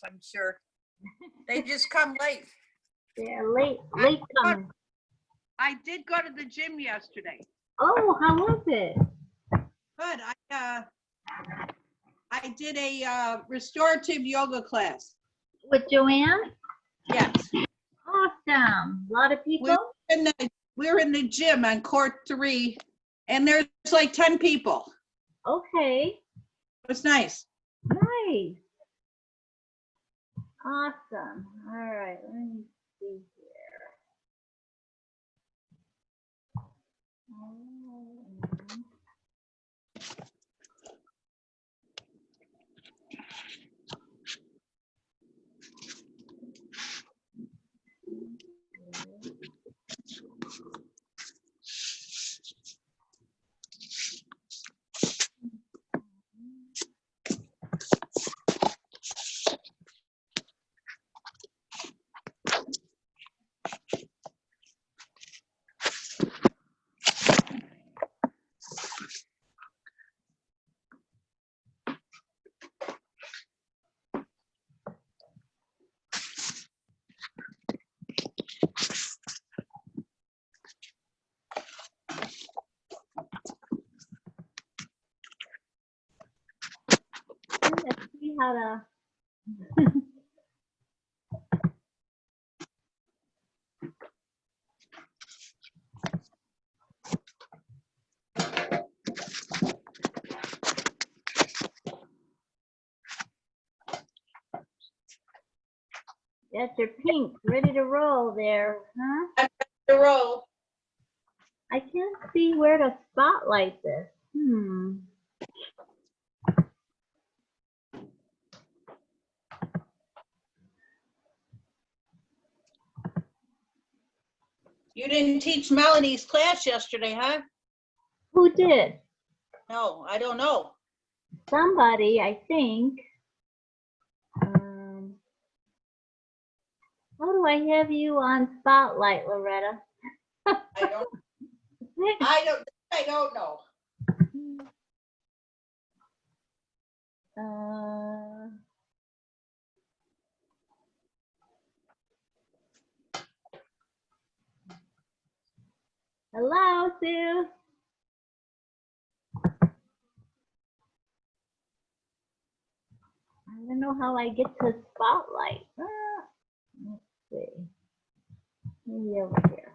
I'm sure. They just come late. Yeah, late coming. I did go to the gym yesterday. Oh, how was it? Good. I did a restorative yoga class. With Joanne? Yes. Awesome. A lot of people? We're in the gym on court 3, and there's like 10 people. Okay. It was nice. Nice. Awesome. All right. Let me see here. Let's see how to. That's your pink, ready to roll there, huh? I'm ready to roll. I can't see where to spotlight this. You didn't teach Melanie's class yesterday, huh? Who did? No, I don't know. Somebody, I think. How do I have you on spotlight, Loretta? I don't know. Hello, Sue. I don't know how I get to spotlight. Let's see. Maybe over here.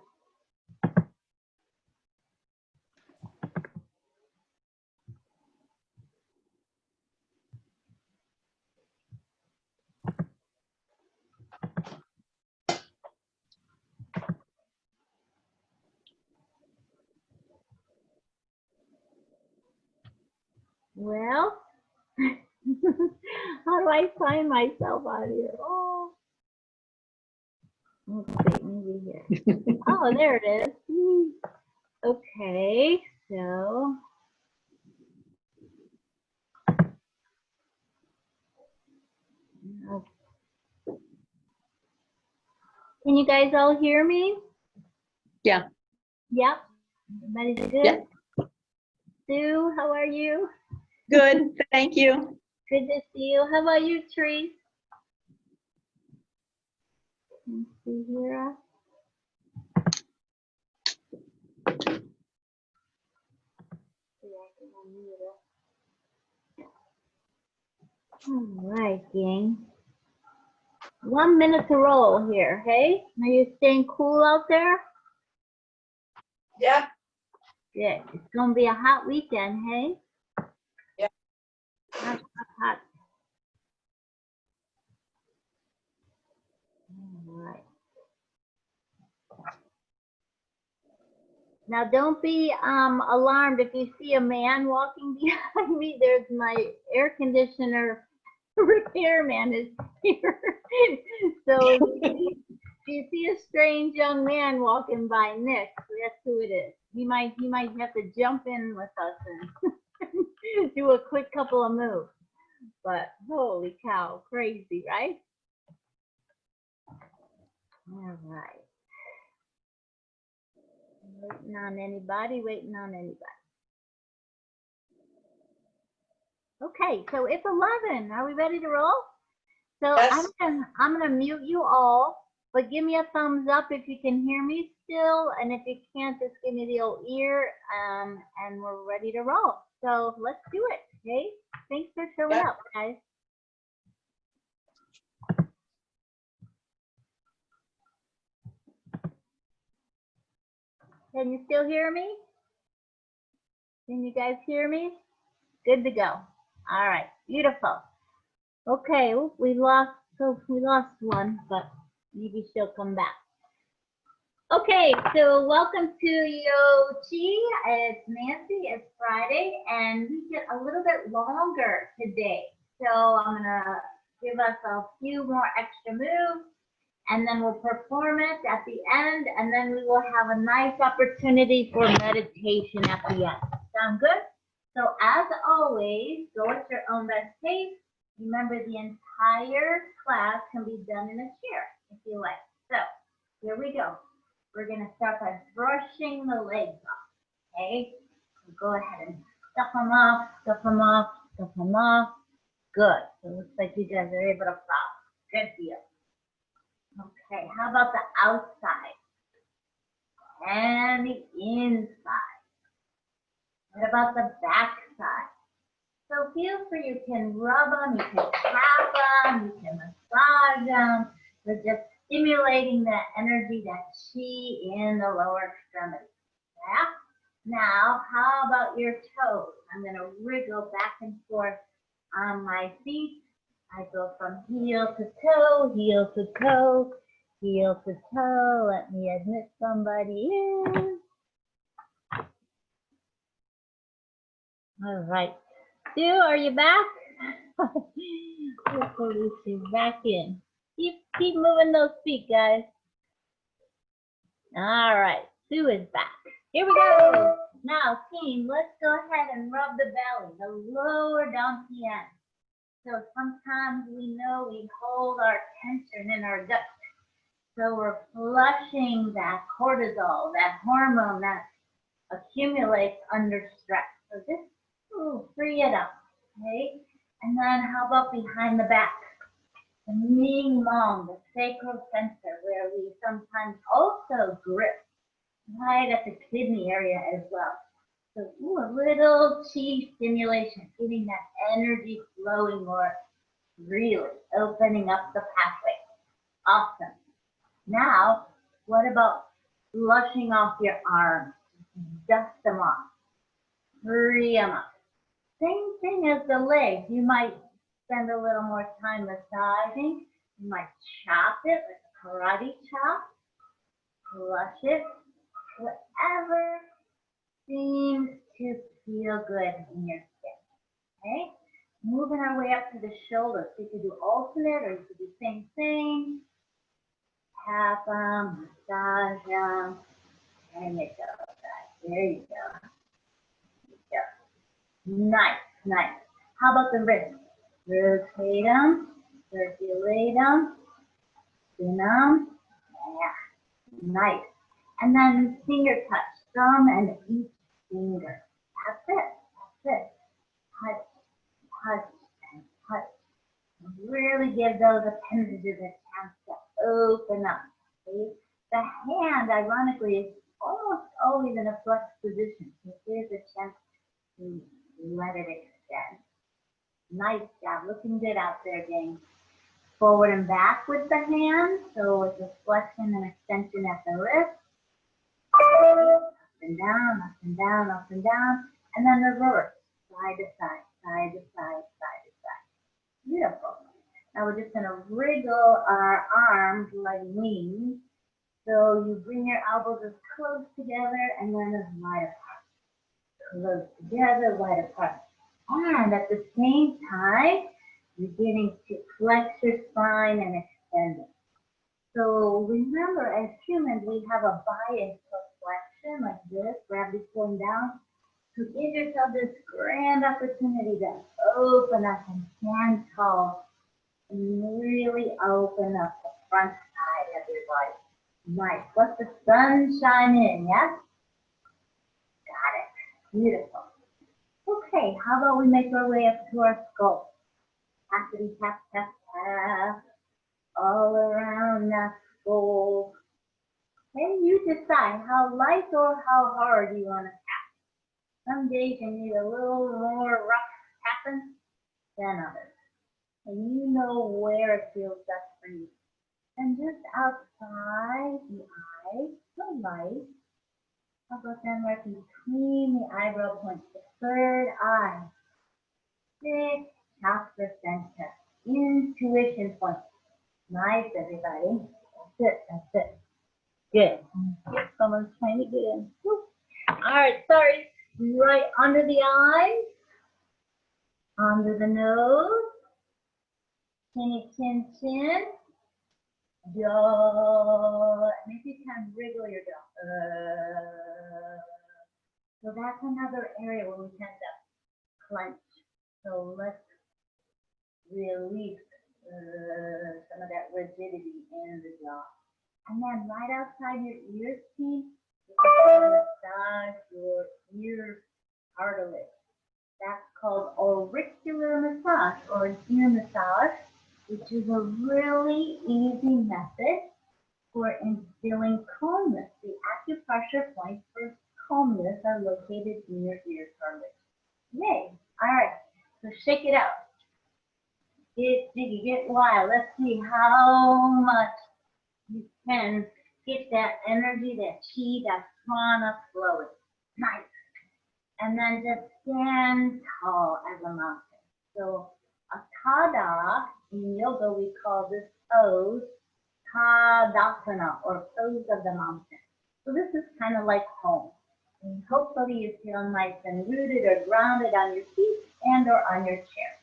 Well, how do I find myself out here? Oh, let's see, maybe here. Oh, there it is. Okay, so. Can you guys all hear me? Yeah. Yep. Everybody's good? Yep. Sue, how are you? Good, thank you. Good to see you. How about you, Tree? Let's see here. All right, gang. 1 minute to roll here, hey? Are you staying cool out there? Yeah. Good. It's gonna be a hot weekend, hey? Yeah. Hot, hot, hot. All right. Now don't be alarmed if you see a man walking behind me. There's my air conditioner repairman is here. So if you see a strange young man walking by, Nick, that's who it is. He might have to jump in with us and do a quick couple of moves. But holy cow, crazy, right? All right. Waiting on anybody, waiting on anybody. Okay, so it's 11. Are we ready to roll? So Yes. I'm gonna mute you all, but give me a thumbs up if you can hear me still, and if you can't, just give me the old ear, and we're ready to roll. So let's do it, okay? Thanks for showing Yep. up, guys. Can you still hear me? Can you guys hear me? Good to go. All right, beautiful. Okay, we lost one, but maybe she'll come back. Okay, so welcome to Yochi. It's Nancy. It's Friday, and we get a little bit longer today. So I'm gonna give us a few more extra moves, and then we'll perform it at the end, and then we will have a nice opportunity for meditation at the end. Sound good? So as always, go at your own best pace. Remember, the entire class can be done in a chair if you like. So here we go. We're gonna start by brushing the legs off, okay? So go ahead and stuff them off, stuff them off, stuff them off. Good. So it looks like you guys are able to follow. Good deal. Okay, how about the outside and the inside? What about the back side? So feel free, you can rub them, you can tap them, you can massage them. We're just stimulating that energy, that chi in the lower extremity. Yeah? Now, how about your toes? I'm going to wriggle back and forth on my feet. I go from heel to toe, heel to toe, heel to toe. Let me admit somebody in. All right. Sue, are you back? Hopefully she's back in. Keep moving those feet, guys. All right, Sue is back. Here we go. Now, team, let's go ahead and rub the belly, the lower down the end. So sometimes we know we hold our tension in our gut. So we're flushing that cortisol, that hormone that accumulates under stress. So just free it up, okay? And then how about behind the back? The Ming Mong, the sacral center, where we sometimes also grip right at the kidney area as well. So a little chi stimulation, getting that energy flowing more freely, opening up the pathway. Awesome. Now, what about flushing off your arms? Dust them off. Free them up. Same thing as the legs. You might spend a little more time massaging. You might chop it like a karate chop. Flush it. Whatever seems to feel good in your skin. Okay? Moving our way up to the shoulders. So you could do alternate or you could do same thing. Tap them, massage them. There you go, guys. There you go. Nice, nice. How about the wrists? Rotate them, circulate them, spin them. Yeah, nice. And then finger touch, thumb and each finger. That's it, that's it. Touch, touch, and touch. Really give those appendages a chance to open up. Okay? The hand, ironically, is almost always in a flexed position. So here's a chance to let it extend. Nice job. Looking good out there, gang. Forward and back with the hand. So it's a flexion and extension at the wrist. Up and down, up and down, up and down. And then reverse. Side to side, side to side, side to side. Beautiful. Now we're just going to wriggle our arms like wings. So you bring your elbows as close together and then as wide apart. Close together, wide apart. And at the same time, you're beginning to flex your spine and extend it. So remember, as humans, we have a bias for flexion like this, gravity pulling down. So give yourself this grand opportunity to open up and stand tall and really open up the front side of your body. Nice. Let the sun shine in, yes? Got it. Beautiful. Okay, how about we make our way up to our skull? Tappity tap, tap, path all around that goal. Then you decide how light or how hard you want to tap. Some days you need a little more rough tapping than others. And you know where it feels best for you. And just outside the eyes, the light. How about then right between the eyebrow points, the third eye. Sixth chakra center. Intuition point. Nice, everybody. That's it. That's it. Good. Someone's trying to get in. Woo. All right, sorry. Right under the eyes, under the nose, chinny chin chin, jaw. Maybe you can wriggle your jaw. So that's another area where we tend to clench. So let's release some of that rigidity in the jaw. And then right outside your ears, team, you can massage your ear cartilage. That's called auricular massage or ear massage, which is a really easy method for instilling calmness. The acupressure points for calmness are located in your ear cartilage. Yay! All right, so shake it out. Get jiggy, get wild. Let's see how much you can get that energy, that chi, that prana flowing. Nice. And then just stand tall as a mountain. So a tada, in yoga we call this pose tadasana, or pose of the mountain. So this is kind of like home. And hopefully you feel nice and rooted or grounded on your feet and or on your chair.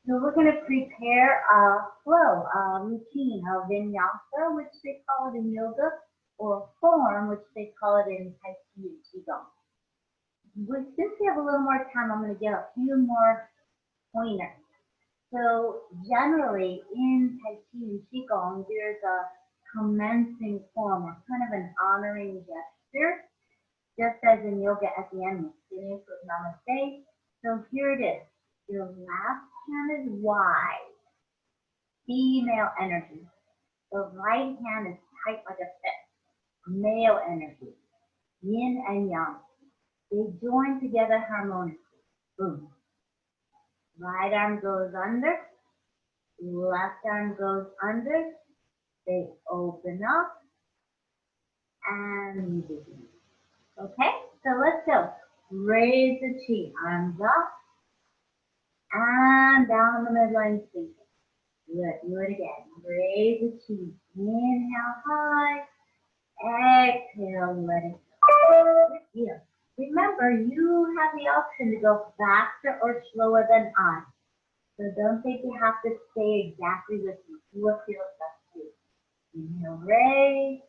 So we're going to prepare a flow, a routine, a vinyasa, which they call it in yoga, or form, which they call it in Tai Chi and Qigong. Since we have a little more time, I'm going to get a few more pointers. So generally in Tai Chi and Qigong, there's a commencing form, or kind of an honoring gesture, just as in yoga at the end, we finish with namaste. So here it is. Your left hand is wide, female energy. The right hand is tight like a fist, male energy, yin and yang. They join together harmoniously. Boom. Right arm goes under, left arm goes under. They open up and you begin. Okay, so let's go. Raise the chi, arms up. And down the midline sink. Good. Do it again. Raise the chi. Inhale high. Exhale. Let it go. Here. Remember, you have the option to go faster or slower than I. So don't think you have to stay exactly with me. Do what feels best to you. Inhale, raise.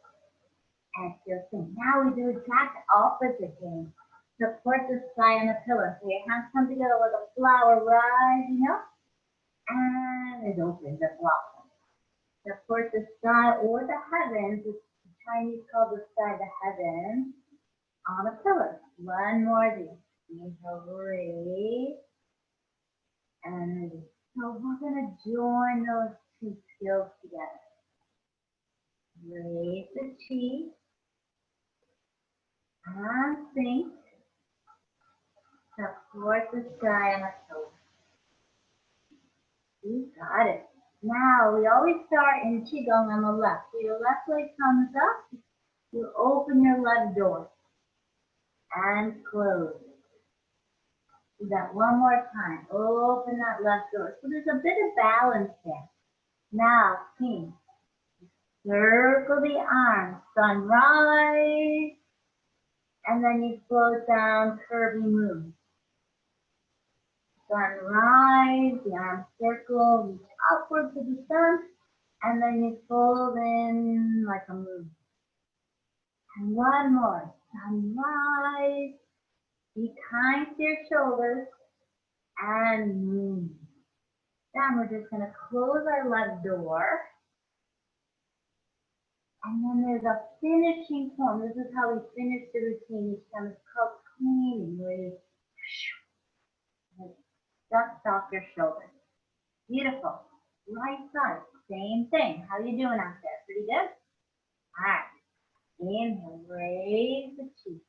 Exhale, sink. Now we do exact opposite game. Support the sky on the pillar. So your hands come together like a flower rising up. And it opens and blossoms. Support the sky or the heavens. The Chinese call the sky the heavens. On a pillar. One more of these. Inhale, raise. And release. So we're going to join those two skills together. Raise the chi. And sink. Support the sky on a pillar. You got it. Now, we always start in Qigong on the left. So your left leg comes up. You open your left door. And close. Do that one more time. Open that left door. So there's a bit of balance there. Now, team. Circle the arms. Sunrise. And then you float down, curvy moon. Sunrise, the arms circle, reach upward to the sun, and then you fold in like a moon. And one more, sunrise, be kind to your shoulders, and moon. Then we're just going to close our left door. And then there's a finishing form. This is how we finish the routine each time. It's called cleaning, where you dust off your shoulders. Beautiful. Right side, same thing. How you doing out there? Pretty good? All right. Inhale, raise the cheek.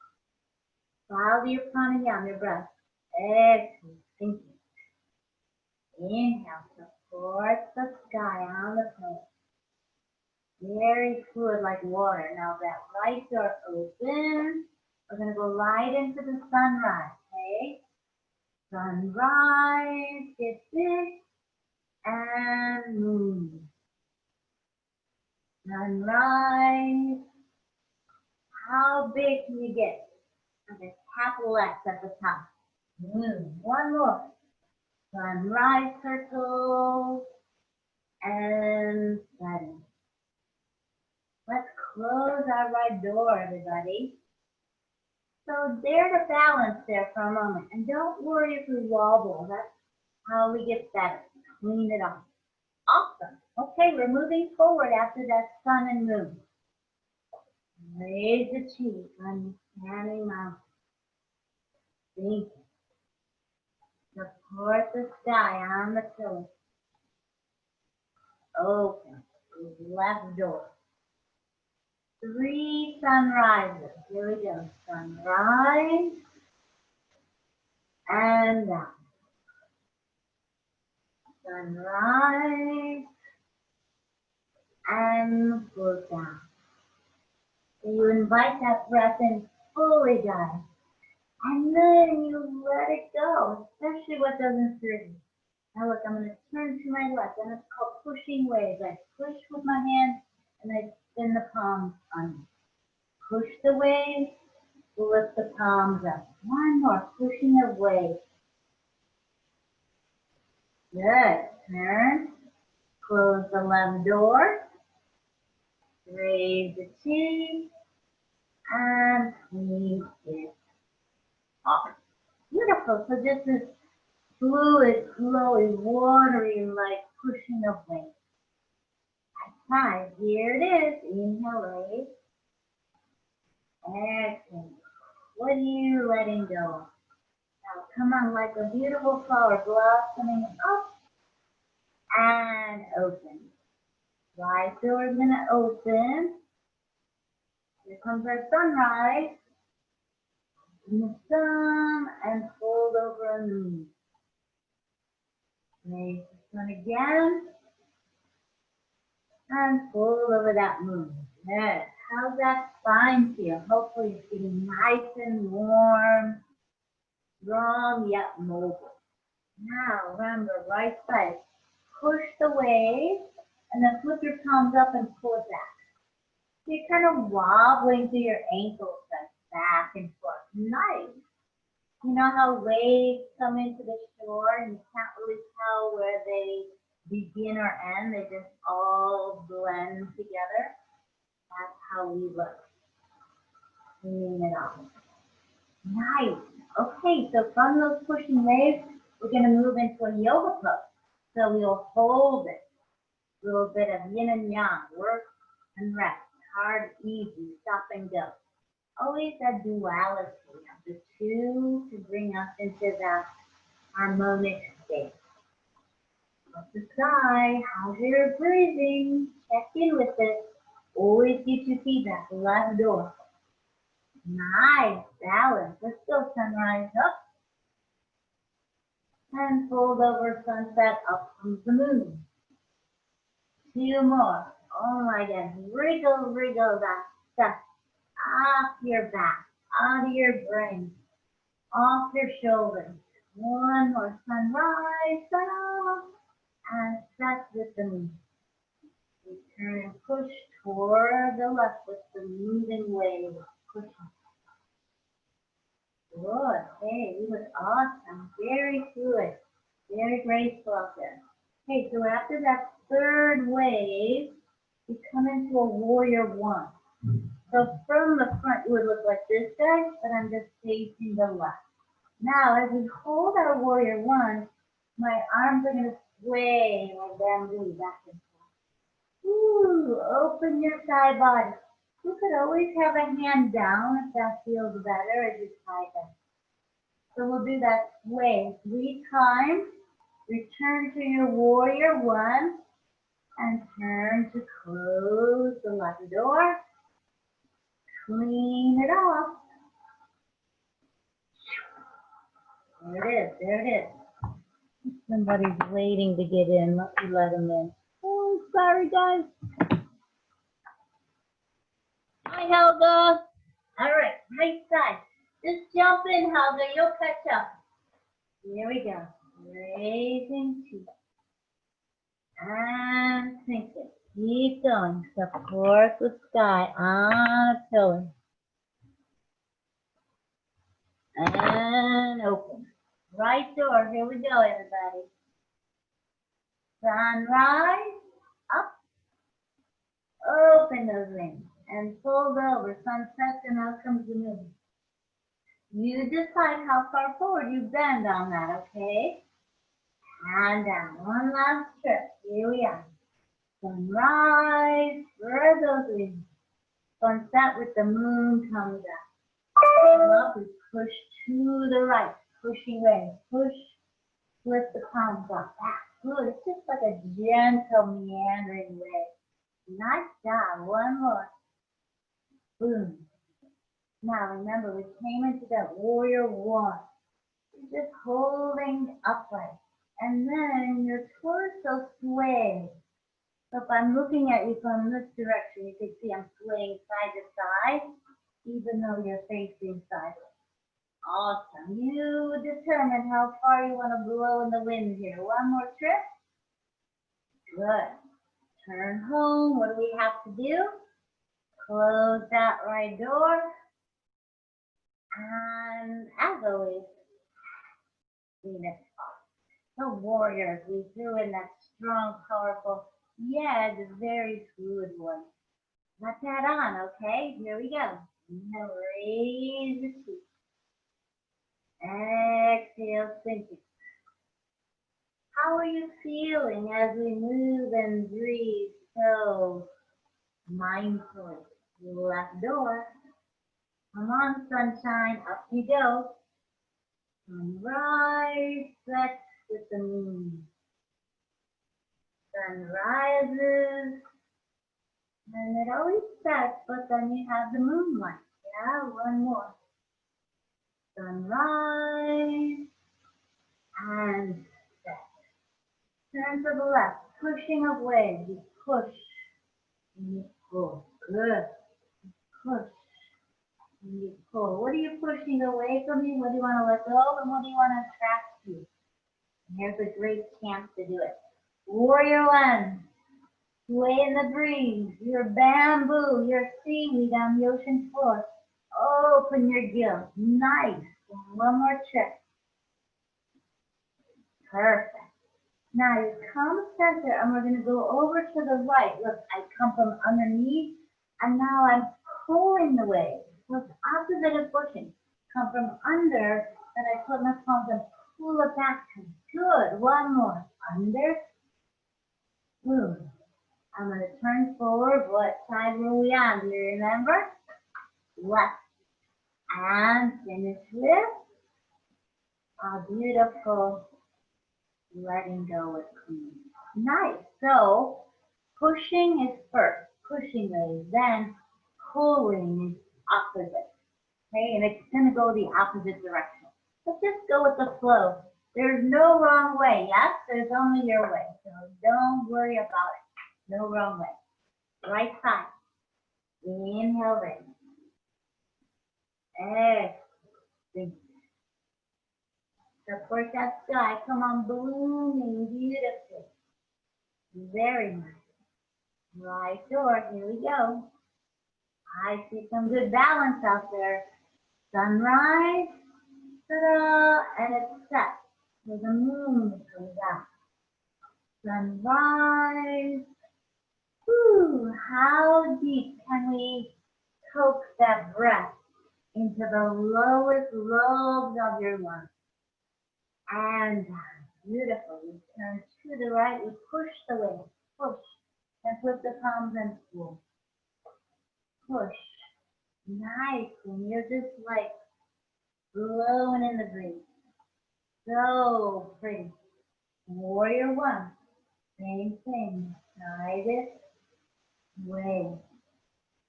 Follow your pranayama, your breath. Exhale, sink it. Inhale, support the sky on the pillow. Very fluid like water. Now that right door open. We're going to go right into the sunrise, okay? Sunrise, get big, and move. Sunrise. How big can you get? Okay, capital X at the top. Move. One more. Sunrise circle, and setting. Let's close our right door, everybody. So dare to balance there for a moment. And don't worry if we wobble. That's how we get better. Clean it off. Awesome. Okay, we're moving forward after that sun and moon. Raise the cheek on standing mountain. Think. Support the sky on the pillow. Open. Left door. 3 sunrises. Here we go. Sunrise and down. Sunrise and pull down. So you invite that breath in fully, guys. And then you let it go, especially what doesn't serve you. Now look, I'm going to turn to my left, and it's called pushing waves. I push with my hands, and I spin the palms on me. Push the wave, lift the palms up. One more, pushing a wave. Good. Turn. Close the left door. Raise the cheek. And clean it off. Beautiful. So this is fluid, flowy, watery, like pushing a wave. Nice. Here it is. Inhale, raise. Exhale. What are you letting go? Now come on, like a beautiful flower blossoming up and open. Right door is gonna open. Here comes our sunrise. In the sun and fold over a moon. Raise the sun again and fold over that moon. Good. How's that spine feel? Hopefully it's getting nice and warm, strong yet mobile. Now remember, right side. Push the wave and then flip your palms up and pull it back. So you're kind of wobbling through your ankles back and forth. Nice. You know how waves come into the shore and you can't really tell where they begin or end. They just all blend together. That's how we look. Cleaning it off. Nice. Okay, so from those pushing waves, we're going to move into a yoga pose. So we'll hold it. A little bit of yin and yang, work and rest. Hard, easy, stop and go. Always that duality of the two to bring us into that harmonic state. Look the sky, how's your breathing? Check in with it. Always get your feedback, left door. Nice, balance. Let's go, sunrise up. And fold over sunset, up comes the moon. 2 more. Oh my God, wriggle, wriggle that stuff off your back, out of your brain, off your shoulders. 1 more, sunrise, up, and set with the moon. Return and push toward the left with the moving wave. Push on. Good. Hey, you look awesome. Very fluid. Very graceful out there. Okay, so after that 3rd wave, we come into a warrior 1. So from the front, you would look like this guy, but I'm just facing the left. Now, as we hold our warrior 1, my arms are going to sway like bamboo back and forth. Ooh, open your side body. You could always have a hand down if that feels better as you tie them. So we'll do that sway 3 times. Return to your warrior 1. And turn to close the left door. Clean it off. There it is, there it is. Somebody's waiting to get in. Let me let him in. Oh, sorry, guys. Hi, Helga. All right, right side. Just jump in, Helga. You'll catch up. Here we go. Raising two. And sinking. Keep going. Support the sky on a pillar. And open. Right door. Here we go, everybody. Sunrise. Up. Open those wings. And fold over. Sunset, and out comes the moon. You decide how far forward you bend on that, okay? And down. One last trip. Here we are. Sunrise. Spread those wings. Sunset with the moon comes out. Come up. We push to the right. Pushing away. Push. Lift the palms up. Back. Good. It's just like a gentle meandering way. Nice job. One more. Boom. Now remember, we came into that warrior one. You're just holding upright. And then your torso sways. So if I'm looking at you from this direction, you can see I'm swaying side to side, even though you're facing sideways. Awesome. You determine how far you want to blow in the wind here. One more trip. Good. Turn home. What do we have to do? Close that right door. And as always, clean it off. So warriors, we threw in that strong, powerful, yeah, the very fluid one. Let that on, okay? Here we go. Now raise the feet. Exhale, sink it. How are you feeling as we move and breathe so mindfully? Left door. Come on, sunshine, up you go. Sunrise sets with the moon. Sun rises, and it always sets, but then you have the moonlight. Yeah, one more. Sunrise, and set. Turn to the left, pushing away. You push, and you pull. Good. Push. You pull. What are you pushing away from you? What do you want to let go? And what do you want to attract to? And here's a great chance to do it. Warrior one. Sway in the breeze. Your bamboo, your seaweed on the ocean floor. Open your gills. Nice. One more trick. Perfect. Now you come center and we're going to go over to the right. Look, I come from underneath and now I'm pulling the wave. So it's opposite of pushing. Come from under, and I put my palms and pull it back to me. Good. One more. Under. Boom. I'm going to turn forward. What side were we on? Do you remember? Left. And finish with a beautiful letting go with clean. Nice. So pushing is first. Pushing is then pulling is opposite. Okay, and it's going to go the opposite direction. So just go with the flow. There's no wrong way. Yes, there's only your way. So don't worry about it. No wrong way. Right side. Inhale in. Exhale. Support that sky. Come on, blooming beautifully. Very nice. Right door. Here we go. I see some good balance out there. Sunrise, ta-da, and it's set. So the moon comes out. Sunrise. Whew, how deep can we coax that breath into the lowest lobes of your lungs? And beautiful. We turn to the right. We push the wings. Push. And put the palms and pull. Push. Nice. And you're just like blowing in the breeze. So pretty. Warrior one. Same thing. Try this way.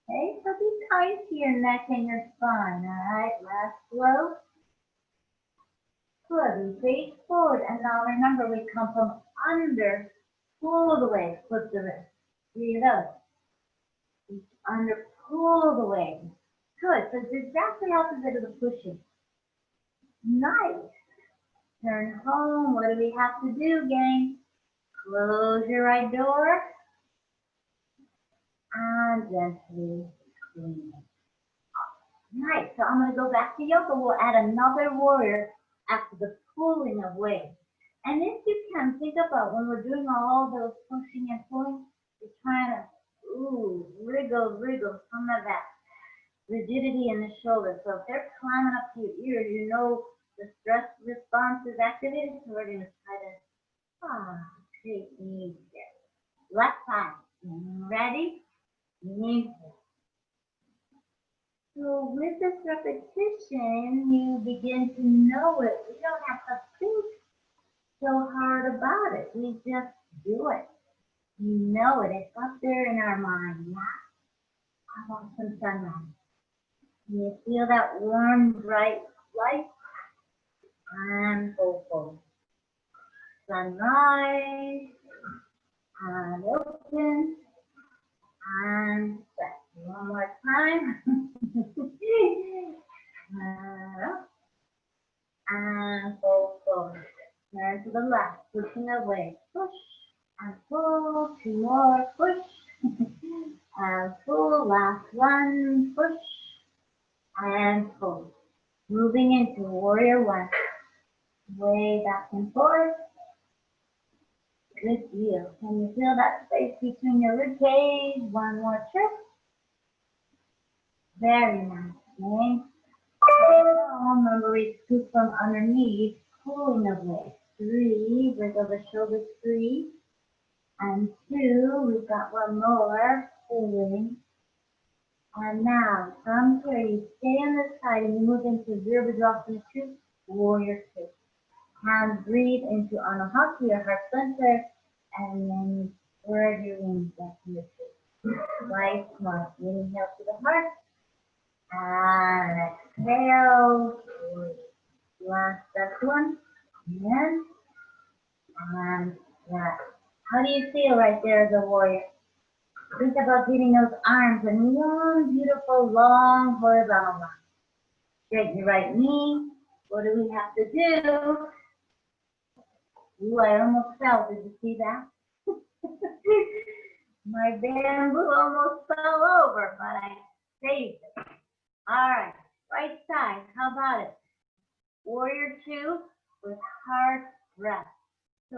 Okay, so be kind to your neck and your spine. All right, last float. Good, we face forward. And now remember, we come from under, pull the way, flip the wrist. Breathe out. Under, pull the way. Good, so it's exactly opposite of the pushing. Nice. Turn home. What do we have to do, gang? Close your right door and gently clean it. Nice. So I'm going to go back to yoga. We'll add another warrior after the pulling of weight. And if you can, think about when we're doing all those pushing and pulling, you're trying to, wriggle some of that rigidity in the shoulder. So if they're climbing up to your ear, you know the stress response is activated. So we're going to try to create ease there. Left side. Ready? Inhale. So with this repetition, you begin to know it. We don't have to think so hard about it. We just do it. We know it. It's up there in our mind. Yeah. How about some sunrise? You feel that warm, bright light? And open. Sunrise. And open. And set. One more time. And fold forward. Turn to the left, pushing away. Push and pull. Two more. Push and pull. Last one. Push and pull. Moving into warrior one. Way back and forth. Good deal. Can you feel that space between your rib cage? One more trip. Very nice. Okay. Remember, we scoop from underneath, pulling away. 3, wiggle the shoulders 3. And 2, we've got one more, pulling. And now, from here, you stay on this side and you move into Virabhadrasana 2, Warrior 2. Hands breathe into Anahata, your heart center, and then you spread your wings back to your feet. Twice more. Inhale to the heart. And exhale. Last one. In. And that. How do you feel right there as a warrior? Think about getting those arms in one beautiful long horizontal line. Straighten your right knee. What do we have to do? Ooh, I almost fell. Did you see that? My bamboo almost fell over, but I saved it. All right, right side. How about it? Warrior 2 with heart breath. So,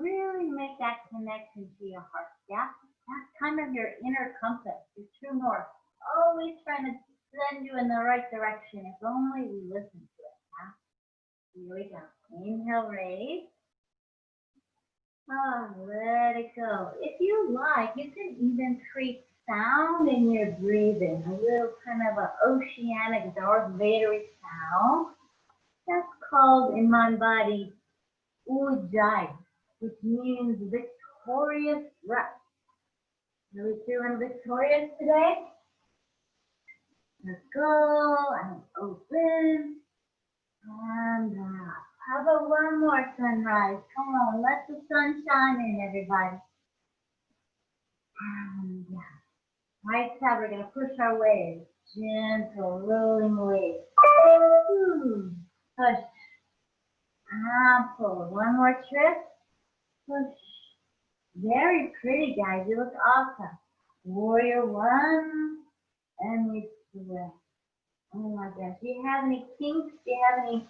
really make that connection to your heart. Yeah, that's kind of your inner compass, your true north. Always trying to send you in the right direction. If only we listen to it. Huh? Here we go. Inhale, raise. Let it go. If you like, you can even create sound in your breathing, a little kind of an oceanic Darth Vader sound. That's called in my body Ujjayi, which means victorious breath. Are we feeling victorious today? Let's go and open and how about one more sunrise? Come on, let the sun shine in, everybody. And right side, we're going to push our waves. Gentle, rolling waves. Push. And pull. One more trip. Push. Very pretty, guys. You look awesome. Warrior 1. And we switch. Oh my gosh. Do you have any kinks? Do you have any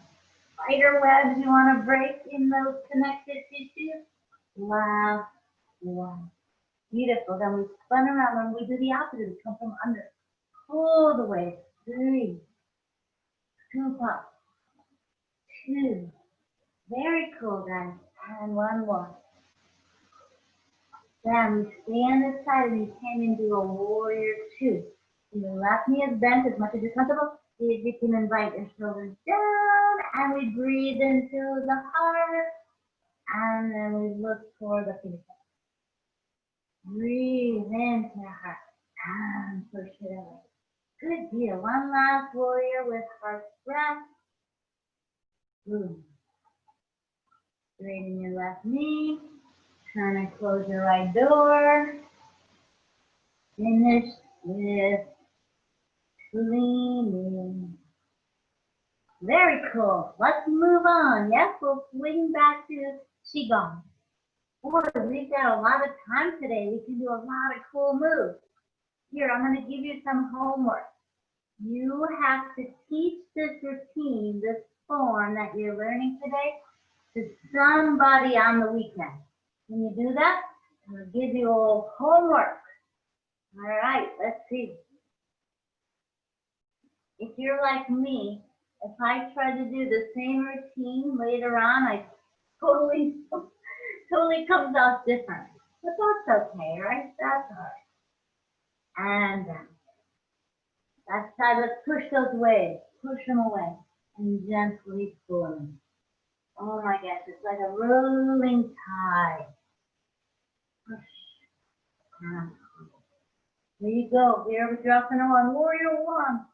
spider webs you want to break in those connective tissues? Last one. Beautiful. Then we spun around. When we do the opposite, we come from under. Pull the way. 3. Scoop up. 2. Very cool, guys. And one more. Then we stay on this side and you came into a warrior 2. Your left knee is bent as much as you're comfortable. See if you can invite your shoulders down. And we breathe into the heart. And then we look for the fingertips. Breathe into your heart and push it away. Good deal. One last warrior with heart breath. Boom. Straighten your left knee. Turn and close your right door. Finish with cleaning. Very cool. Let's move on. Yes, we'll swing back to Qigong. Boy, we've got a lot of time today. We can do a lot of cool moves. Here, I'm going to give you some homework. You have to teach this routine, this form that you're learning today, to somebody on the weekend. Can you do that? I'll give you all homework. All right, let's see. If you're like me, if I try to do the same routine later on, I totally comes out different. But that's okay, right? That's all right. And that's how, let's push those waves. Push them away and gently pull them. Oh my gosh, it's like a rolling tide. Push. And there you go. Here we're dropping on warrior one.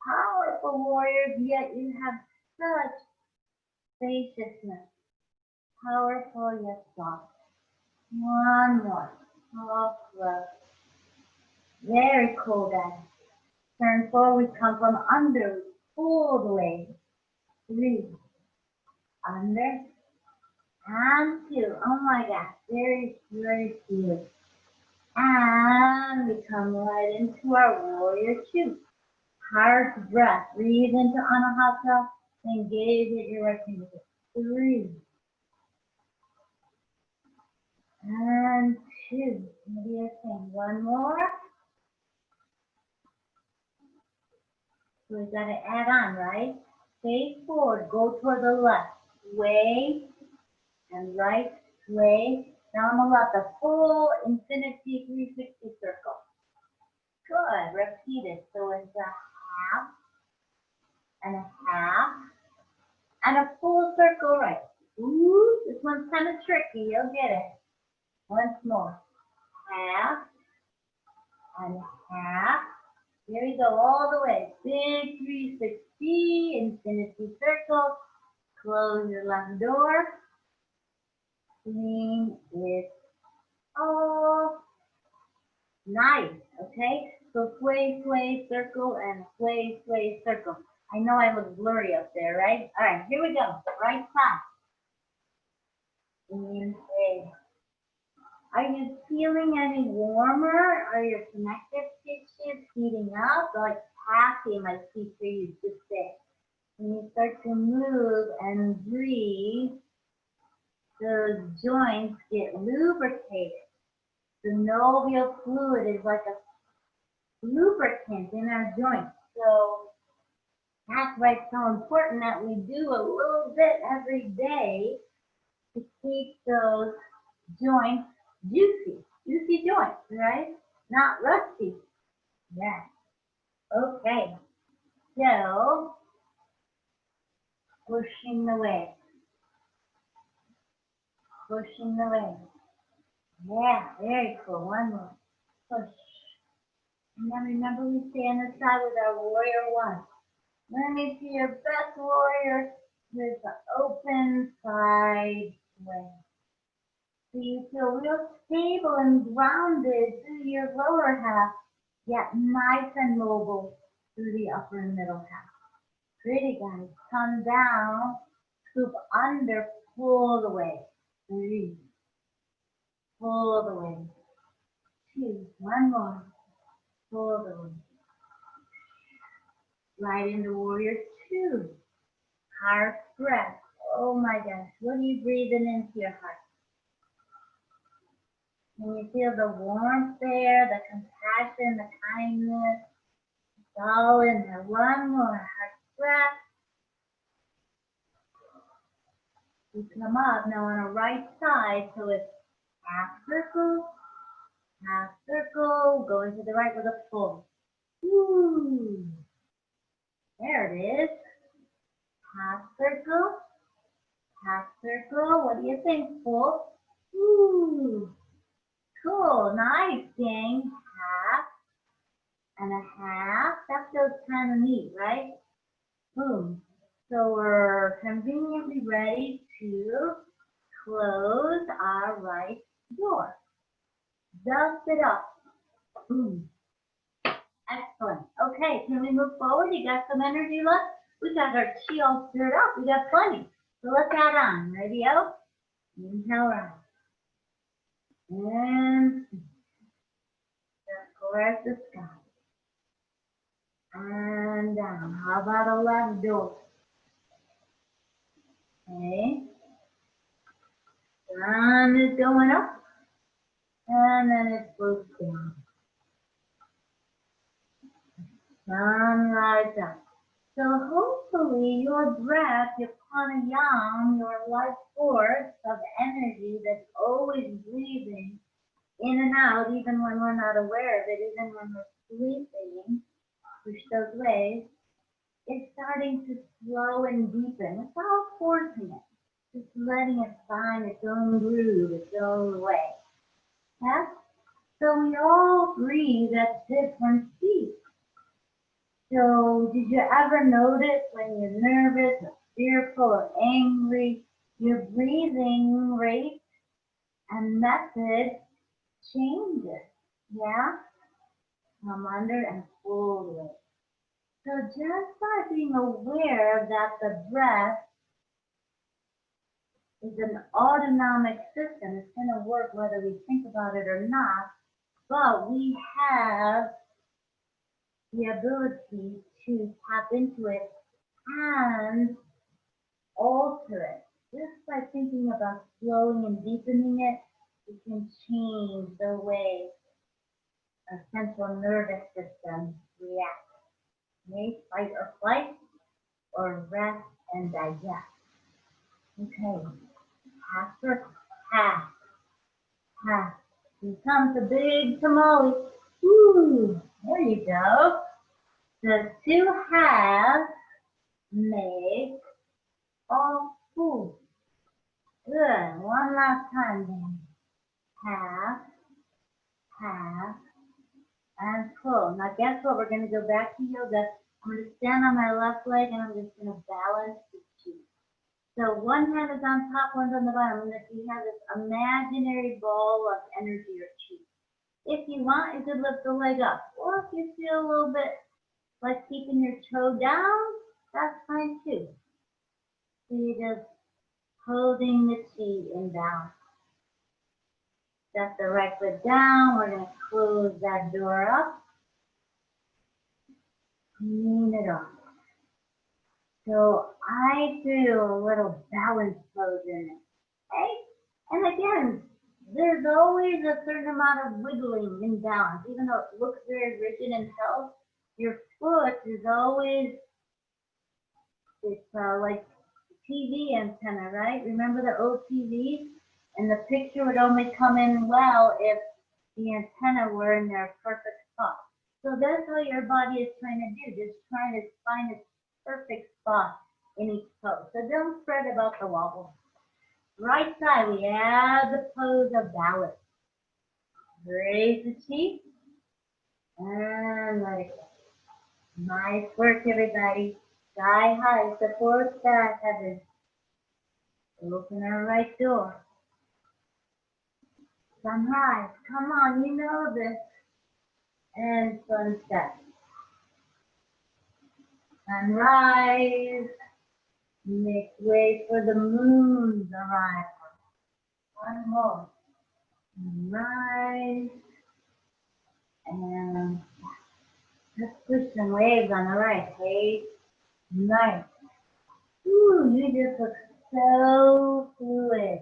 Powerful warriors, yet you have such spaciousness. Powerful yet soft. One more. Soft love. Very cool, guys. Turn forward, come from under. Pull the leg. 3. Under. And 2. Oh my gosh. Very, very good. And we come right into our warrior 2. Hard breath. Breathe into Anahata. Engage at your right fingertip. 3. And 2. Maybe I think one more. So we've got to add on, right? Face forward. Go toward the left. Sway and right. Sway. Now on the left. A full infinity 360 circle. Good. Repeat it. So it's a half and a half and a full circle right. Ooh, this one's kind of tricky. You'll get it. Once more. Half and half. Here we go all the way. Big 360, infinity circle. Close your left door. Clean it all. Nice, okay? So sway, sway, circle, and sway, sway, circle. I know I look blurry up there, right? All right, here we go. Right side. Inhale. Are you feeling any warmer? Are your connective tissues heating up? Like tapping, my teacher used to say. When you start to move and breathe, those joints get lubricated. The synovial fluid is like a lubricant in our joints. So that's why it's so important that we do a little bit every day to keep those joints juicy joints, right? Not rusty. Yeah. Okay. So, pushing the way. Pushing the way. Yeah, very cool. One more. Push. And then remember we stay on the side with our warrior 1. Let me see your best warrior with the open side way. So you feel real stable and grounded through your lower half, yet nice and mobile through the upper and middle half. Pretty, guys. Come down, scoop under, pull the way. 3. Pull the way. 2. One more. Pull the way. Right into warrior 2. Heart breath. Oh my gosh. What are you breathing into your heart? Can you feel the warmth there, the compassion, the kindness? It's all in there. One more heart breath. You come up now on the right side, so it's half circle, going to the right with a full. Woo. There it is. Half circle. What do you think, full? Woo. Cool, nice, gang. Half and a half. That feels kind of neat, right? Boom. So we're conveniently ready to close our right door. Dust it up. Boom. Excellent. Okay, can we move forward? You got some energy left? We got our chi all stirred up. We got plenty. So let's add on. Ready out? Inhale out. And towards the sky. And down. How about a left door? Okay. Sun is going up. And then it goes down. Sunrise up. So hopefully your breath, your pranayama, your life force of energy that's always breathing in and out, even when we're not aware of it, even when we're sleeping, push those waves, is starting to slow and deepen without forcing it. Just letting it find its own groove, its own way. Yeah? So we all breathe at different speeds. So did you ever notice when you're nervous or fearful or angry, your breathing rate and method changes? Yeah? Come under and pull away. So just by being aware that the breath is an autonomic system, it's going to work whether we think about it or not, but we have the ability to tap into it and alter it. Just by thinking about slowing and deepening it, we can change the way our central nervous system reacts. Okay, fight or flight, or rest and digest. Okay, half for half, half. Here comes the big tamale. Woo, there you go. The two halves make all full. Good. One last time then. Half, half, and pull. Now guess what? We're going to go back to yoga. I'm going to stand on my left leg and I'm just going to balance the two. So one hand is on top, one's on the bottom. And if you have this imaginary ball of energy or chi. If you want, you could lift the leg up. Or if you feel a little bit like keeping your toe down, that's fine too. So you're just holding the chi in balance. Set the right foot down. We're going to close that door up. Clean it off. So I do a little balance pose in it. Okay? And again, there's always a certain amount of wiggling in balance. Even though it looks very rigid and held, your foot is always, it's like TV antenna, right? Remember the old TVs? And the picture would only come in well if the antenna were in their perfect spot. So that's what your body is trying to do, just trying to find its perfect spot in each pose. So don't fret about the wobble. Right side, we add the pose of balance. Raise the cheek and let it go. Nice work, everybody. Sky high, support that heaven. Open our right door. Sunrise, come on, you know this. And sunset. Sunrise. Make way for the moon's arrival. One more. Sunrise. And let's push some waves on the right. Hey, nice. Ooh, you just look so fluid,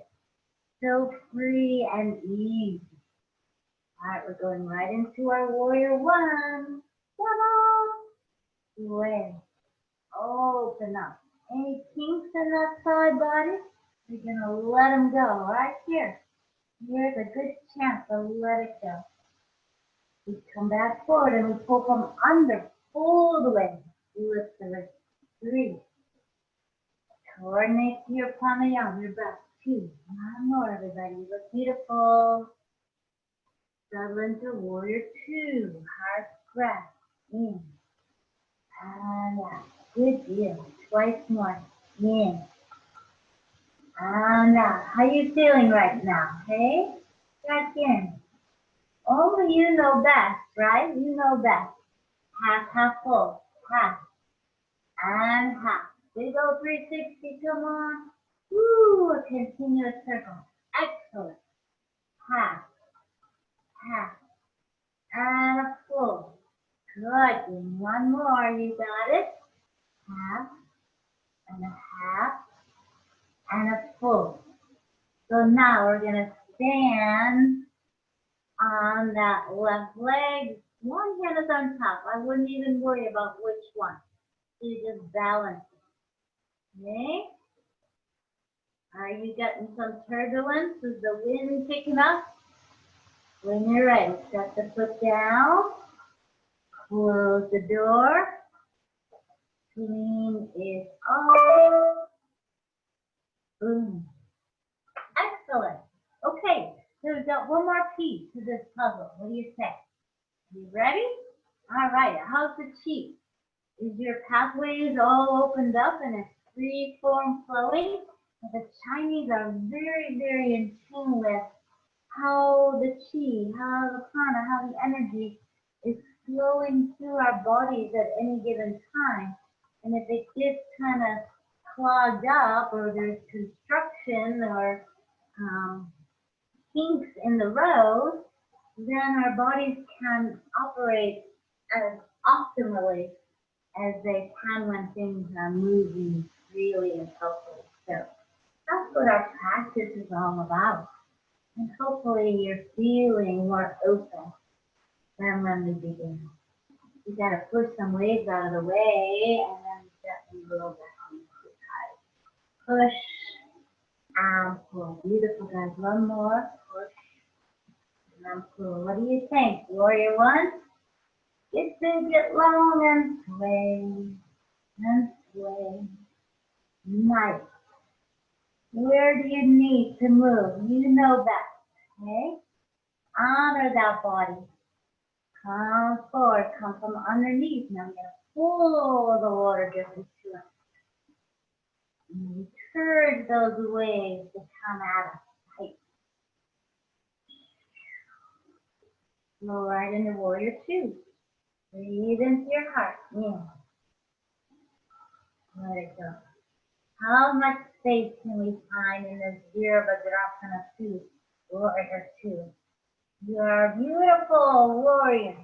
so free and easy. All right, we're going right into our warrior one. Ta-da! Way. Open up. Any kinks in that side body? We're going to let them go right here. Here's a good chance to let it go. We come back forward and we pull from under. Pull the way. Lift the wrist. 3. Coordinate your pranayama, your breath. 2. One more, everybody. You look beautiful. Settle into warrior two. Hard breath in and out. Good deal. Twice more. In and out. How you feeling right now? Hey? Check in. Only you know best, right? You know best. Half full. Half and half. Big old 360. Come on. Woo! A continuous circle. Excellent. Half. Half. And a full. Good. One more. You got it. Half and a half and a full. So now we're going to stand on that left leg. One hand is on top. I wouldn't even worry about which one. So you just balance it. Okay? Are you getting some turbulence? Is the wind picking up? When you're ready, set the foot down. Close the door. Clean it off. Boom. Excellent. Okay, so we've got one more piece to this puzzle. What do you say? You ready? All right, how's the chi? Is your pathways all opened up and it's free form flowing? The Chinese are very, very in tune with how the chi, how the prana, how the energy is flowing through our bodies at any given time. And if it gets kind of clogged up or there's construction or kinks in the road, then our bodies can operate as optimally as they can when things are moving freely and healthily. So that's what our practice is all about. And hopefully you're feeling more open than when we begin. You gotta push some waves out of the way and then gently roll back on the side. Push and pull. Beautiful, guys. One more. Push and pull. What do you think? Warrior one? Get big, get long, and sway. And sway. Nice. Where do you need to move? You know that. Okay? Honor that body. Come forward. Come from underneath. Now you're going to pull the water just into it. Encourage those waves to come at us. Right. Go right into warrior two. Breathe into your heart. In. Let it go. How much space can we find in this Virabhadrasana 2, warrior 2? You are a beautiful warrior.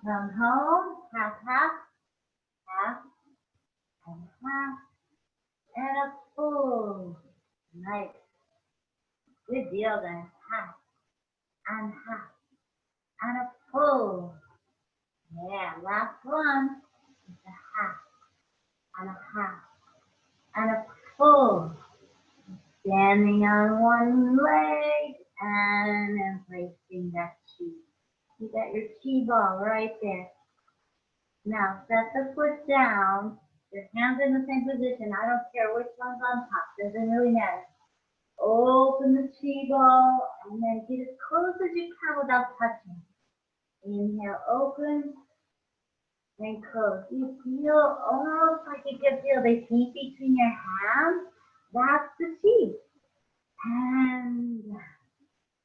Come home, half, and half, and a full. Nice. Good deal, guys. Half, and a full. Yeah, last one is a half, and a full. Standing on one leg and embracing that chi. You got your chi ball right there. Now set the foot down. Your hands in the same position. I don't care which one's on top. Doesn't really matter. Open the chi ball and then get as close as you can without touching. Inhale, open. Then close. You feel almost like you can feel the heat between your hands. That's the chi. And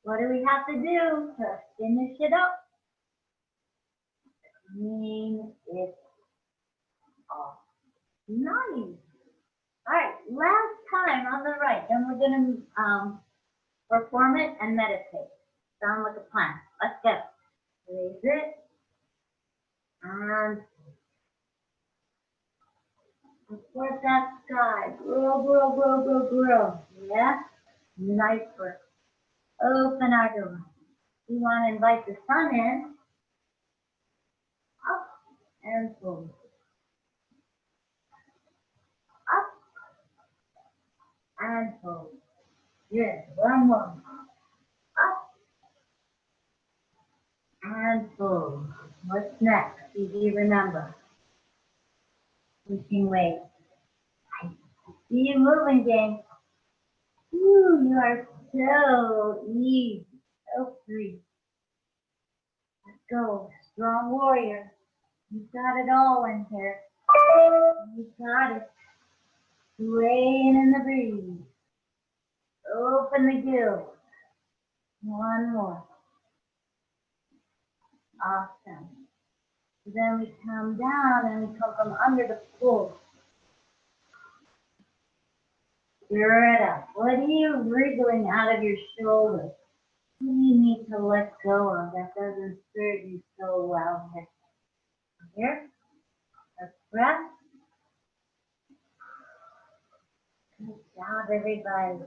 what do we have to do to finish it up? Clean it off. Nice. All right, last time on the right. Then we're going to perform it and meditate. Sound like a plan. Let's go. Raise it. And support that sky. Grow. Yeah? Nice work. Open our door. We want to invite the sun in. Up and pull. Up and pull. Good. One more. Up and pull. What's next? Do you remember? Pushing weight. I see you moving, gang. Ooh, you are So easy, so free. Let's go, strong warrior. You got it all in here. You got it. Swaying in the breeze. Open the gills. One more. Awesome. Then we come down and we come from under the pool. Stir it up. What are you wriggling out of your shoulders? What do you need to let go of that doesn't serve you so well here? Here. A breath. Good job, everybody.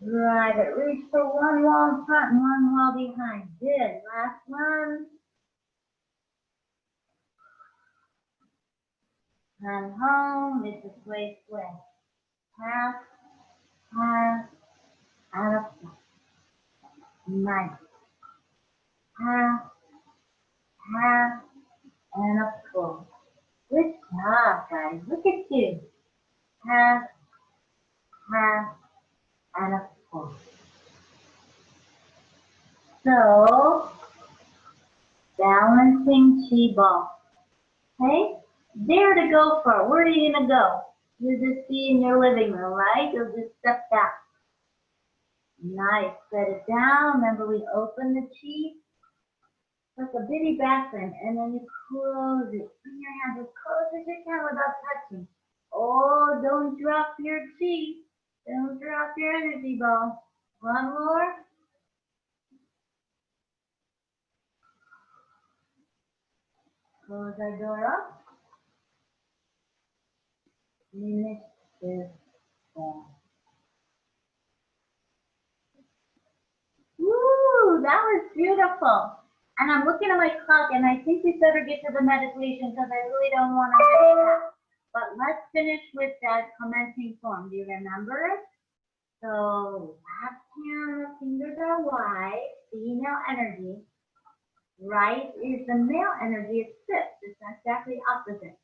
Right, it. Reach for one wall in front and one wall behind. Good. Last one. And home. It's a sway, sway. Half, half, out of front. Nice. Half, half, and a pull. Good job, guys. Look at you. Half, half, and a pull. So, balancing chi ball. Okay? Dare to go for it. Where are you going to go? You'll just be in your living room, right? You'll just step back. Nice. Set it down. Remember, we open the chi. Like a bitty bathroom, and then you close it. Bring your hands as close as you can without touching. Oh, don't drop your chi. Don't drop your energy ball. One more. Close our door up. Finish this form. Woo, that was beautiful. And I'm looking at my clock, and I think we better get to the meditation because I really don't want to miss that. But let's finish with that commencing form. Do you remember it? So left hand, fingers are wide, female energy. Right is the male energy, it's fifth. It's exactly opposite.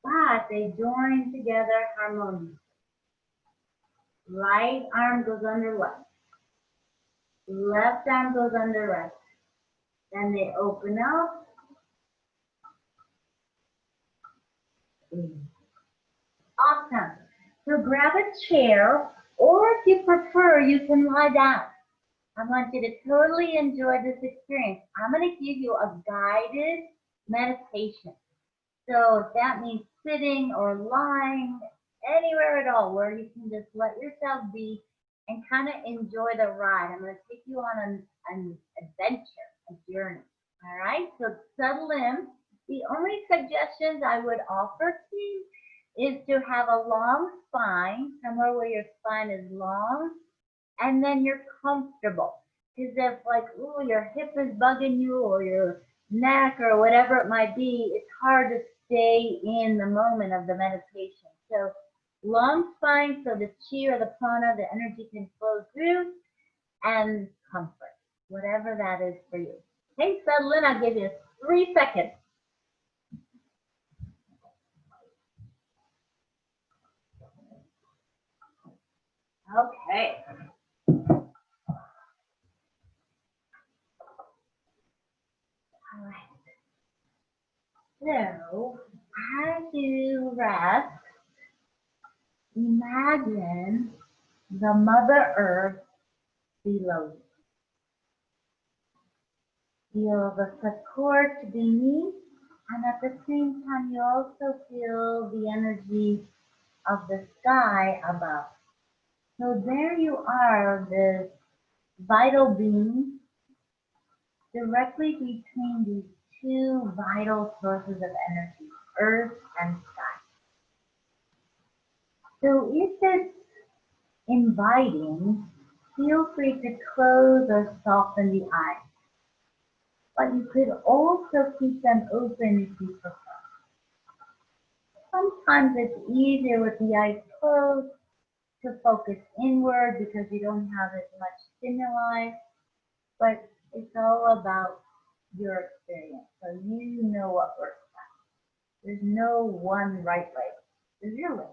But they join together harmoniously. Right arm goes under left. Left arm goes under right. Then they open up. Awesome. So grab a chair, or if you prefer, you can lie down. I want you to totally enjoy this experience. I'm going to give you a guided meditation. So if that means sitting or lying, anywhere at all where you can just let yourself be and kind of enjoy the ride. I'm going to take you on an adventure, a journey. All right, so settle in. The only suggestions I would offer to you is to have a long spine, somewhere where your spine is long, and then you're comfortable. Because if like, ooh, your hip is bugging you or your neck or whatever it might be, it's hard to stay in the moment of the meditation. So long spine so the chi or the prana, the energy can flow through, and comfort, whatever that is for you. Okay, settle in. I'll give you 3 seconds. Okay. All right. So, as you rest, imagine the Mother Earth below you. Feel the support beneath, and at the same time, you also feel the energy of the sky above. So there you are, this vital being directly between these 2 vital sources of energy, earth and sky. So if it's inviting, feel free to close or soften the eyes. But you could also keep them open if you prefer. Sometimes it's easier with the eyes closed to focus inward because you don't have as much stimuli, but it's all about your experience. So you know what works best. There's no one right way. There's your way.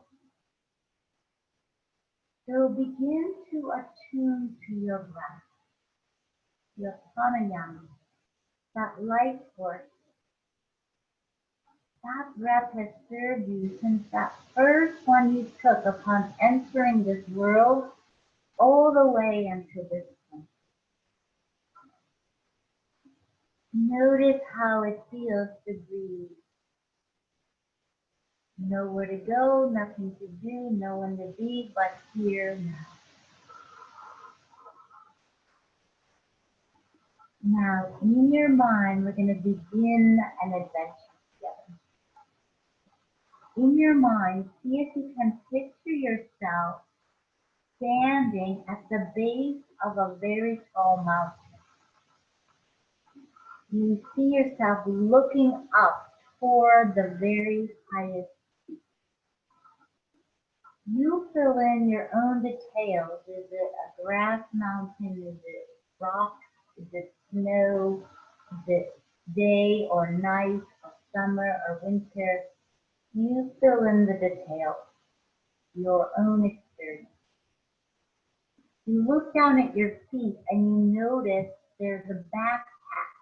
So begin to attune to your breath, your pranayama, that life force. That breath has served you since that first one you took upon entering this world all the way until this point. Notice how it feels to breathe. Nowhere to go, nothing to do, no one to be but here now. Now, in your mind, we're going to begin an adventure together. In your mind, see if you can picture yourself standing at the base of a very tall mountain. You see yourself looking up toward the very highest peak. You fill in your own details. Is it a grass mountain? Is it rock? Is it snow? Is it day or night or summer or winter? You fill in the details, your own experience. You look down at your feet and you notice there's a backpack.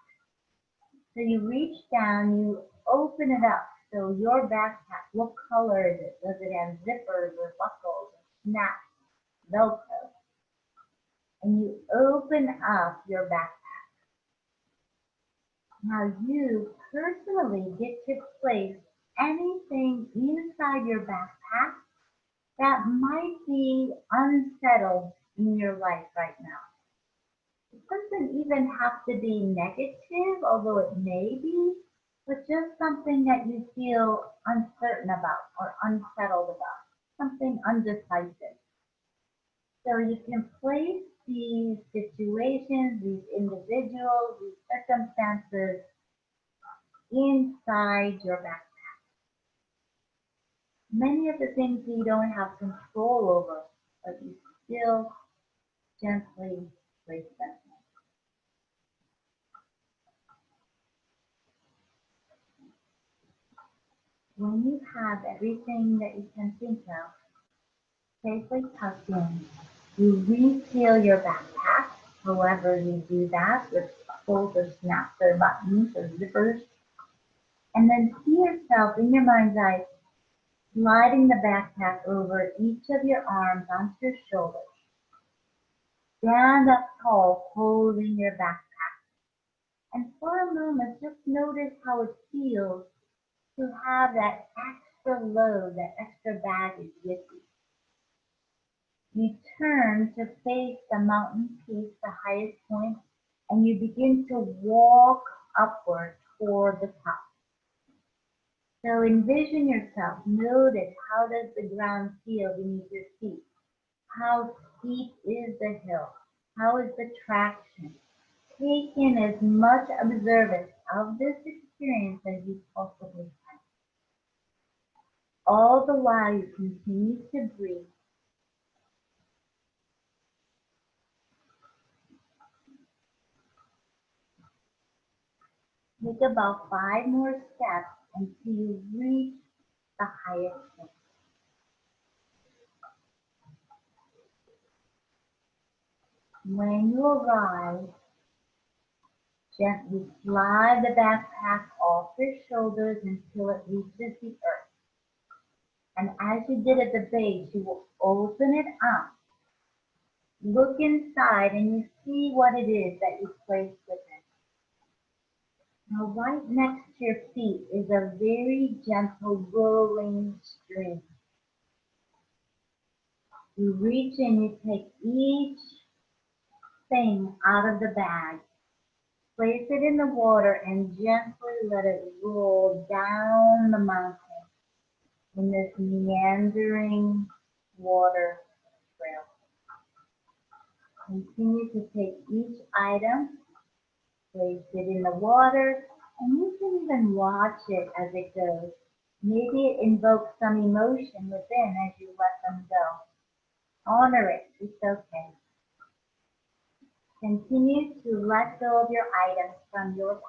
So you reach down, you open it up. So your backpack, what color is it? Does it have zippers or buckles or snaps, Velcro? And you open up your backpack. Now you personally get to place anything inside your backpack that might be unsettled in your life right now. It doesn't even have to be negative, although it may be, but just something that you feel uncertain about or unsettled about, something undecisive. So you can place these situations, these individuals, these circumstances inside your backpack. Many of the things you don't have control over, but you still gently place them. When you have everything that you can think of safely tucked in, you reseal your backpack, however you do that, with holes or snaps or buttons or zippers, and then see yourself in your mind's eye sliding the backpack over each of your arms onto your shoulders. Stand up tall, holding your backpack. And for a moment, just notice how it feels to have that extra load, that extra baggage with you. You turn to face the mountain peak, the highest point, and you begin to walk upward toward the top. So envision yourself, notice how does the ground feel beneath your feet? How steep is the hill? How is the traction? Take in as much observance of this experience as you possibly can. All the while you continue to breathe. Take about 5 more steps until you reach the highest point. When you arrive, gently slide the backpack off your shoulders until it reaches the earth. And as you did at the base, you will open it up. Look inside and you see what it is that you placed within. Now right next to your feet is a very gentle rolling stream. You reach in, you take each thing out of the bag, place it in the water and gently let it roll down the mountain in this meandering water trail. Continue to take each item, place it in the water, and you can even watch it as it goes. Maybe it invokes some emotion within as you let them go. Honor it, it's okay. Continue to let go of your items from your path.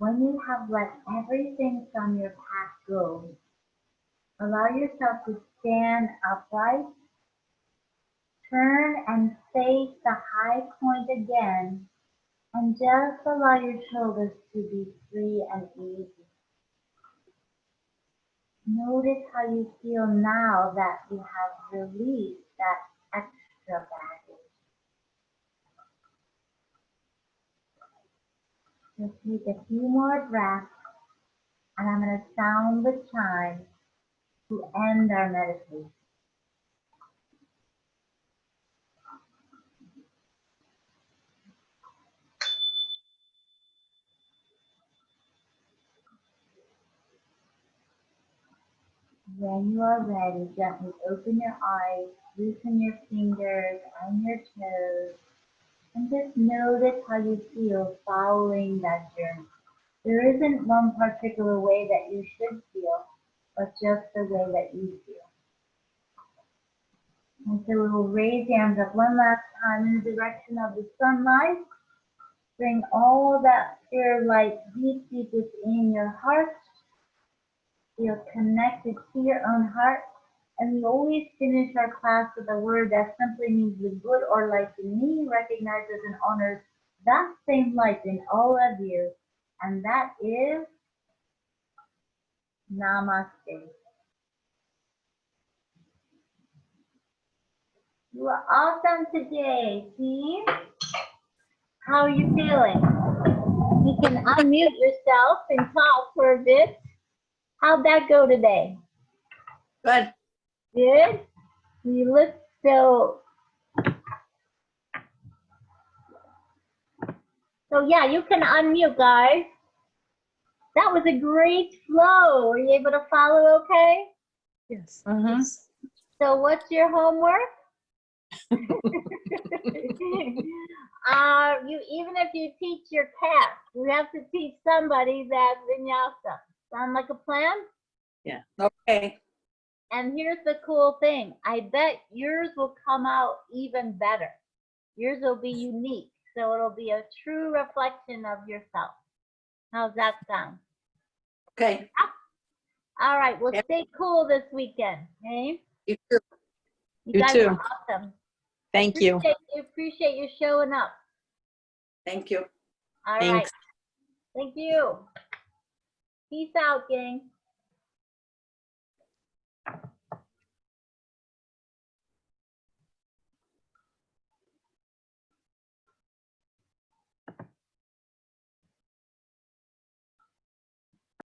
When you have let everything from your past go, allow yourself to stand upright, turn and face the high point again, and just allow your shoulders to be free and easy. Notice how you feel now that you have released that extra baggage. Just take a few more breaths, and I'm going to sound the chime to end our meditation. When you are ready, gently open your eyes, loosen your fingers and your toes, and just notice how you feel following that journey. There isn't one particular way that you should feel, but just the way that you feel. And so we will raise your arms up one last time in the direction of the sunlight. Bring all that pure light deep, deep within your heart. Feel connected to your own heart. And we always finish our class with a word that simply means the good or light in me recognizes and honors that same light in all of you. And that is Namaste. You are awesome today, team. How are you feeling? You can unmute yourself and talk for a bit. How'd that go today? Good. Good? You look so yeah, you can unmute, guys. That was a great flow. Were you able to follow okay? Yes. So what's your homework? Even if you teach your cat, you have to teach somebody that vinyasa. Sound like a plan? Okay. And here's the cool thing. I bet yours will come out even better. Yours will be unique. So it'll be a true reflection of yourself. How's that sound? Okay. All right. Well, Yep. stay cool this weekend. Okay? You too. You guys too. are awesome. Thank you. Appreciate you showing up. Thank you. All right. Thanks. Thank you. Peace out, gang.